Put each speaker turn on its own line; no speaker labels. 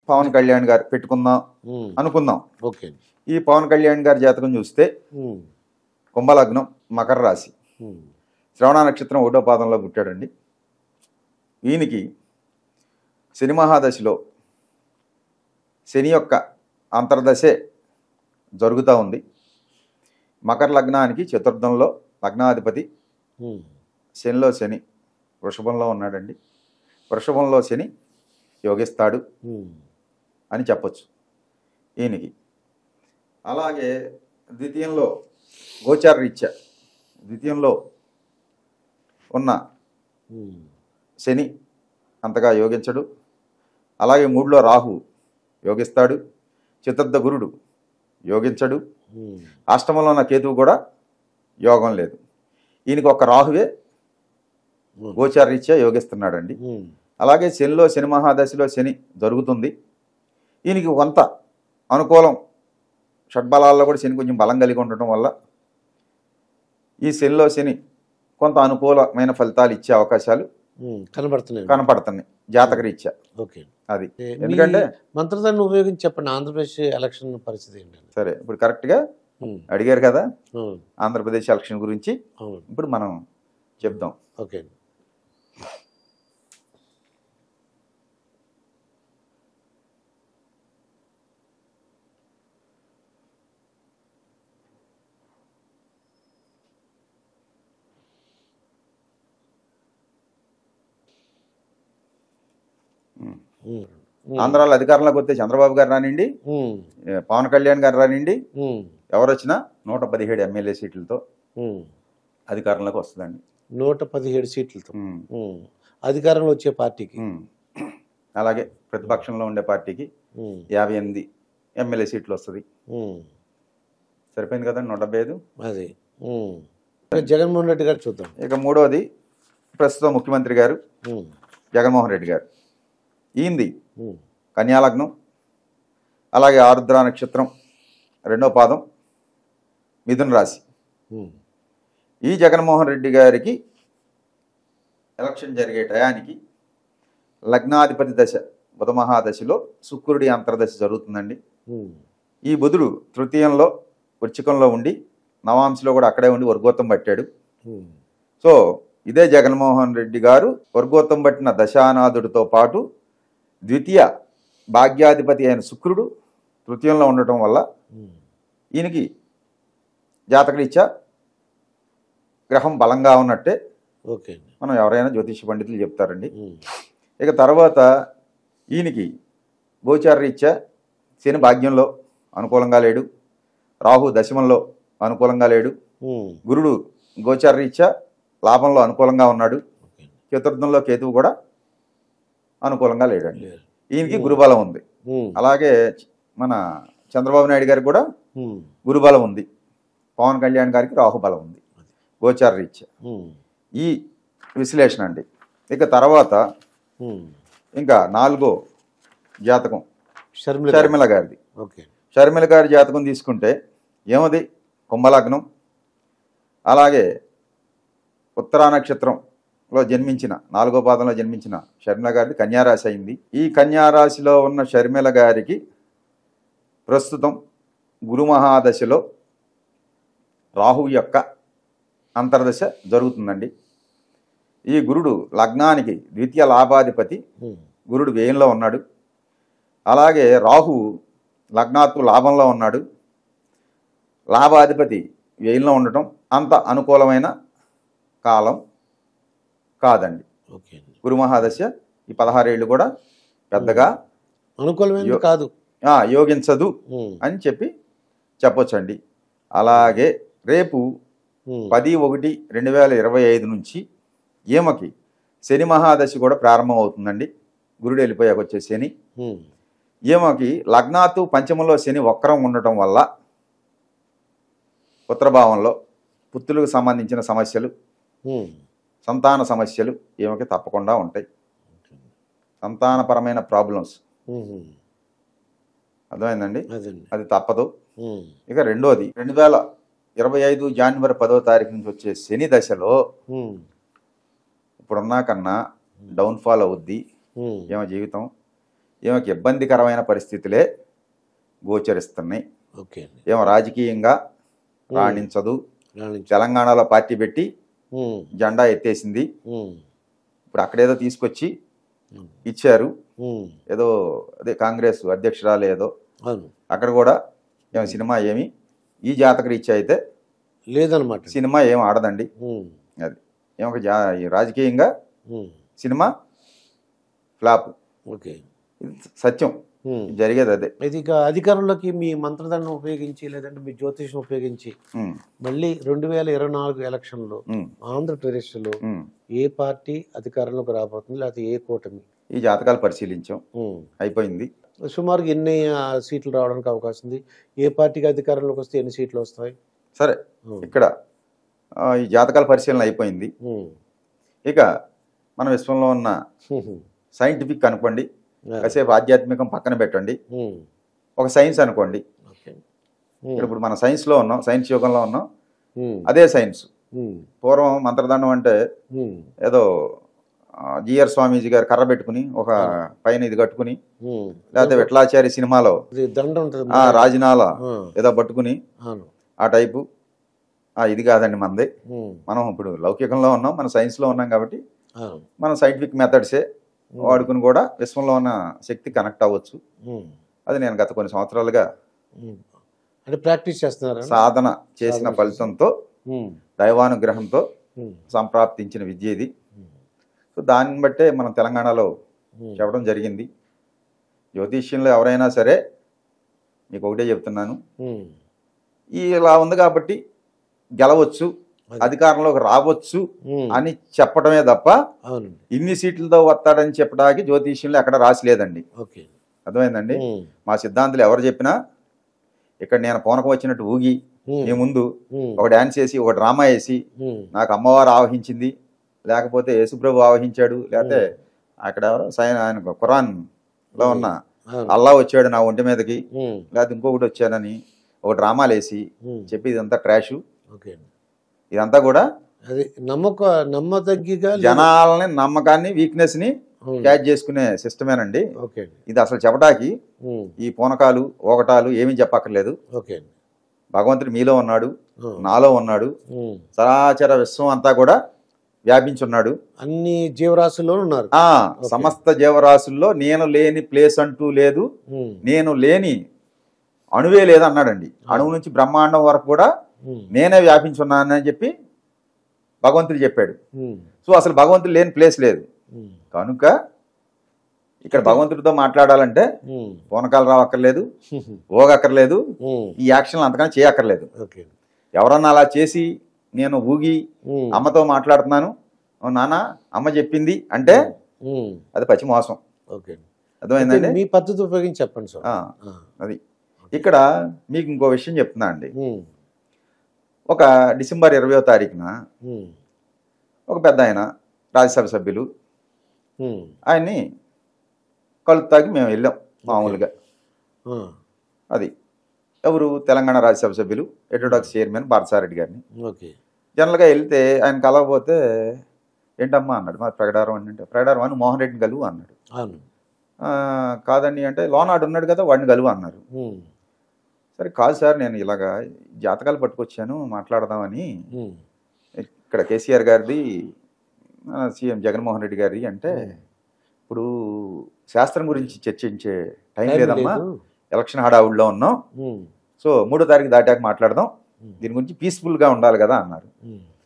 పవన్ కళ్యాణ్ గారు పెట్టుకుందాం అనుకుందాం.
ఓకే.
ఈ పవన్ కళ్యాణ్ గారి జాతకం చూస్తే కుంభలగ్నం, మకర రాశి, శ్రవణ నక్షత్రం 1వ పాదంలో పుట్టాడండి. ఈయనకి శని మహాదశలో శని యొక్క అంతర్దశే జరుగుతూ ఉంది. మకర లగ్నానికి చతుర్థంలో లగ్నాధిపతి శనిలో శని వృషభంలో ఉన్నాడండి. వృషభంలో శని యోగిస్తాడు అని చెప్పచ్చు ఈయనకి. అలాగే ద్వితీయంలో గోచార రీత్యా ద్వితీయంలో ఉన్న శని అంతగా యోగించడు. అలాగే 3లో రాహు యోగిస్తాడు. చతుర్థ గురుడు యోగించడు. అష్టమంలో ఉన్న కేతువు కూడా యోగం లేదు. ఈయనకి ఒక రాహువే గోచార రీత్యా యోగిస్తున్నాడండి. అలాగే శనిలో శని మహాదశలో శని జరుగుతుంది. ఈయనకి కొంత అనుకూలం, షడ్బలాల్లో కూడా శని కొంచెం బలం కలిగి ఉండటం వల్ల ఈ శనిలో శని కొంత అనుకూలమైన ఫలితాలు ఇచ్చే అవకాశాలు కనపడుతున్నాయి జాతక రీత్యా.
ఓకే.
అది ఎందుకంటే
మంత్రదాన్ని ఉపయోగించి చెప్పండి ఆంధ్రప్రదేశ్ ఎలక్షన్ పరిస్థితి ఏంటంటే.
సరే, ఇప్పుడు కరెక్ట్గా అడిగారు కదా ఆంధ్రప్రదేశ్ ఎలక్షన్ గురించి. ఇప్పుడు మనం చెప్దాం.
ఓకే.
ఆంధ్రాలో అధికారంలోకి వస్తే చంద్రబాబు గారు రానిండి, పవన్ కళ్యాణ్ గారు రానిండి, ఎవరు వచ్చినా 117 ఎమ్మెల్యే సీట్లతో అధికారంలోకి వస్తుందండి.
117 సీట్లతో అధికారంలో వచ్చే పార్టీకి.
అలాగే ప్రతిపక్షంలో ఉండే పార్టీకి 58 ఎమ్మెల్యే సీట్లు వస్తుంది. సరిపోయింది కదండి 175.
అది జగన్మోహన్ రెడ్డి గారు చూద్దాం.
ఇక 3వది ప్రస్తుతం ముఖ్యమంత్రి గారు జగన్మోహన్ రెడ్డి గారు. ఈంది కన్యాలగ్నం, అలాగే ఆరుద్ర నక్షత్రం 2వ పాదం, మిథున రాశి. ఈ జగన్మోహన్ రెడ్డి గారికి ఎలక్షన్ జరిగే టయానికి లగ్నాధిపతి దశ బుధ మహాదశలో శుక్రుడి అంతర్దశ జరుగుతుందండి. ఈ బుధుడు తృతీయంలో వృచ్చికంలో ఉండి నవాంశలో కూడా అక్కడే ఉండి వర్గోత్తం పట్టాడు. సో ఇదే జగన్మోహన్ రెడ్డి గారు వర్గోత్తం పట్టిన దశానాథుడితో పాటు ద్వితీయ భాగ్యాధిపతి అయిన శుక్రుడు తృతీయంలో ఉండటం వల్ల ఈయనకి జాతకరీత్యా గ్రహం బలంగా ఉన్నట్టే మనం ఎవరైనా జ్యోతిష పండితులు చెప్తారండి. ఇక తర్వాత ఈయనకి గోచార రీత్యా శని భాగ్యంలో అనుకూలంగా లేడు, రాహు దశమంలో అనుకూలంగా లేడు, గురుడు గోచార రీత్యా లాభంలో అనుకూలంగా ఉన్నాడు, చతుర్థంలో కేతువు కూడా అనుకూలంగా లేడండి. ఈయనకి గురుబలం ఉంది. అలాగే మన చంద్రబాబు నాయుడు గారికి కూడా గురుబలం ఉంది. పవన్ కళ్యాణ్ గారికి రాహుబలం ఉంది గోచార రీత్యా. ఈ విశ్లేషణ అండి. ఇక తర్వాత ఇంకా 4వ జాతకం షర్మిల గారిది. షర్మిల గారి జాతకం తీసుకుంటే ఏమది కుంభలగ్నం, అలాగే ఉత్తరా నక్షత్రంలో జన్మించిన 4వ పాదంలో జన్మించిన షర్మిల గారిది కన్యారాశి అయింది. ఈ కన్యారాశిలో ఉన్న షర్మిల గారికి ప్రస్తుతం గురు మహాదశలో రాహు యొక్క అంతర్దశ జరుగుతుందండి. ఈ గురుడు లగ్నానికి ద్వితీయ లాభాధిపతి, గురుడు వ్యయంలో ఉన్నాడు. అలాగే రాహు లగ్నాత్తు లాభంలో ఉన్నాడు. లాభాధిపతి వ్యయంలో ఉండటం అంత అనుకూలమైన కాలం కాదండి. గురు మహాదశ ఈ 16 ఏళ్ళు కూడా పెద్దగా
అనుకూలమైన కాదు,
యోగించదు అని చెప్పొచ్చండి. అలాగే రేపు 10/1/2025 నుంచి ఈమెకి శని మహాదశ కూడా ప్రారంభం అవుతుందండి. గురుడు వెళ్ళిపోయాక వచ్చే శని. ఈమెకి లగ్నాత్తు పంచమంలో శని వక్రం ఉండటం వల్ల పుత్రభావంలో పుత్రులకు సంబంధించిన సమస్యలు, సంతాన సమస్యలు ఈమెకి తప్పకుండా ఉంటాయి. సంతానపరమైన ప్రాబ్లమ్స్ అర్థమైందండి, అది తప్పదు. ఇక రెండోది 2025 జనవరి 10వ తారీఖు నుంచి వచ్చే శని దశలో ఇప్పుడున్నా కన్నా డౌన్ఫాల్ అవుద్ది ఏమో జీవితం. ఈమెకి ఇబ్బందికరమైన పరిస్థితులే గోచరిస్తున్నాయి.
ఓకే.
ఏమో రాజకీయంగా రాణించదు. తెలంగాణలో పార్టీ పెట్టి జెండా ఎత్తేసింది. ఇప్పుడు అక్కడేదో తీసుకొచ్చి ఇచ్చారు, ఏదో అదే కాంగ్రెస్ అధ్యక్షురాలు ఏదో, అక్కడ కూడా ఏమో సినిమా ఏమి ఈ జాతక రీత్యా అయితే
లేదనమాట,
సినిమా ఏం ఆడదండి. అది ఏమొక రాజకీయంగా సినిమా ఫ్లాప్.
ఓకే,
సత్యం జరిగేది అదే.
ఇది ఇక అధికారంలోకి మీ మంత్రదండం ఉపయోగించి లేదంటే మీ జ్యోతిషం ఉపయోగించి మళ్ళీ 2024 ఎలక్షన్లో ఆంధ్రప్రదేశ్లో ఏ పార్టీ అధికారంలోకి రాబోతుంది, లేకపోతే ఏ కూటమి?
ఈ జాతకాలు పరిశీలించాం, అయిపోయింది.
సుమారుగా ఎన్ని సీట్లు రావడానికి అవకాశం ఉంది? ఏ పార్టీకి అధికారంలోకి వస్తే ఎన్ని సీట్లు వస్తాయి?
సరే, ఇక్కడ ఈ జాతకాల పరిశీలన అయిపోయింది. ఇక మన విశ్వంలో ఉన్న సైంటిఫిక్ అనుకోండి, కాసేపు ఆధ్యాత్మికం పక్కన పెట్టండి, ఒక సైన్స్ అనుకోండి. ఇప్పుడు మన సైన్స్లో ఉన్నాం, సైన్స్ యుగంలో ఉన్నాం. అదే సైన్స్. పూర్వం మంత్రదండం అంటే ఏదో జిఆర్ స్వామీజీ గారు కర్ర పెట్టుకుని ఒక పైన ఇది కట్టుకుని, లేకపోతే విఠలాచారి సినిమాలో రాజనాల ఏదో పట్టుకుని ఆ టైపు, ఇది కాదండి మనది. మనం ఇప్పుడు లౌకికంలో ఉన్నాం, మన సైన్స్లో ఉన్నాం కాబట్టి మనం సైంటిఫిక్ మెథడ్సే వాడుకుని కూడా విశ్వంలో ఉన్న శక్తి కనెక్ట్ అవ్వచ్చు. అది నేను గత కొన్ని సంవత్సరాలుగా
ప్రాక్టీస్ చేస్తున్నారు,
సాధన చేసిన ఫలితంతో దైవానుగ్రహంతో సంప్రాప్తించిన విద్య ఇది. సో దాన్ని బట్టే మనం తెలంగాణలో చెప్పడం జరిగింది. జ్యోతిష్యంలో ఎవరైనా సరే మీకు ఒకటే చెప్తున్నాను, ఇలా ఉంది కాబట్టి గెలవచ్చు, అధికారంలోకి రావచ్చు అని చెప్పడమే తప్ప ఇన్ని సీట్లతో వస్తాడని చెప్పడానికి జ్యోతిష్యంలో ఎక్కడ రాసిలేదండి. అర్థమైందండి? మా సిద్ధాంతులు ఎవరు చెప్పినా ఇక్కడ నేను పూనకం వచ్చినట్టు ఊగి మీ ముందు ఒక డాన్స్ వేసి ఒక డ్రామా వేసి నాకు అమ్మవారు ఆవహించింది, లేకపోతే యేసుప్రభు ఆవహించాడు, లేకపోతే అక్కడ ఎవరో ఆయన ఖురాన్ లో ఉన్న అల్లా వచ్చాడు నా ఒంటి మీదకి, లేకపోతే ఇంకొకటి వచ్చానని ఒక డ్రామాలు వేసి చెప్పి ఇదంతా ట్రాషు. ఇదంతా కూడా జనాలని నమ్మకాన్ని వీక్నెస్ ని క్యాచ్ చేసుకునే సిస్టమేనండి. ఇది అసలు చెప్పడానికి ఈ పూనకాలు ఒకటాలు ఏమీ చెప్పక్కర్లేదు. భగవంతుడు మీలో ఉన్నాడు, నాలో ఉన్నాడు, చరాచర విశ్వం అంతా కూడా వ్యాపించున్నాడు,
అన్ని జీవరాశుల్లో ఉన్నారు.
సమస్త జీవరాశుల్లో నేను లేని ప్లేస్ అంటూ లేదు, నేను లేని అణువే లేదు అన్నాడండి. అణువు నుంచి బ్రహ్మాండం వరకు కూడా నేనే వ్యాపించున్నానని చెప్పి భగవంతుడు చెప్పాడు. సో అసలు భగవంతుడు లేని ప్లేస్ లేదు. కనుక ఇక్కడ భగవంతుడితో మాట్లాడాలంటే పూనకాలు రావక్కర్లేదు, ఓగక్కర్లేదు, ఈ యాక్షన్లు అంతకన్నా చేయక్కర్లేదు. ఎవరన్నా అలా చేసి నేను ఊగి అమ్మతో మాట్లాడుతున్నాను, నాన్న అమ్మ చెప్పింది అంటే అది పచ్చి మోసం. అర్థమైందండి?
మీ పద్ధతి ఉపయోగించి చెప్పండి సార్.
అది ఇక్కడ మీకు ఇంకో విషయం చెప్తున్నా అండి. ఒక డిసెంబర్ 20వ తారీఖున ఒక పెద్ద ఆయన రాజ్యసభ సభ్యులు ఆయన్ని కలుపుతాకి మేము వెళ్ళాం మామూలుగా. అది ఎవరు? తెలంగాణ రాజ్యసభ సభ్యులు హెటెరోడాక్స్ చైర్మన్ భారతసారెడ్డి గారిని. జనరల్గా వెళ్తే ఆయన కలవకపోతే ఏంటమ్మా అన్నాడు, మా ప్రగడారం అంటే ప్రగడారం అని మోహన్ రెడ్డిని కలువు అన్నాడు. కాదండి అంటే లోనాడు ఉన్నాడు కదా వాడిని కలువు అన్నారు. సరే కాదు సార్, నేను ఇలాగా జాతకాలు పట్టుకొచ్చాను మాట్లాడదామని, ఇక్కడ కేసీఆర్ గారిది సీఎం జగన్మోహన్ రెడ్డి గారి అంటే ఇప్పుడు శాస్త్రం గురించి చర్చించే టైం లేదమ్మా, ఎలక్షన్ హడావుడిలో ఉన్నాం, సో 3వ తారీఖు దాటాక మాట్లాడదాం, దీని గురించి పీస్ఫుల్గా ఉండాలి కదా అన్నారు.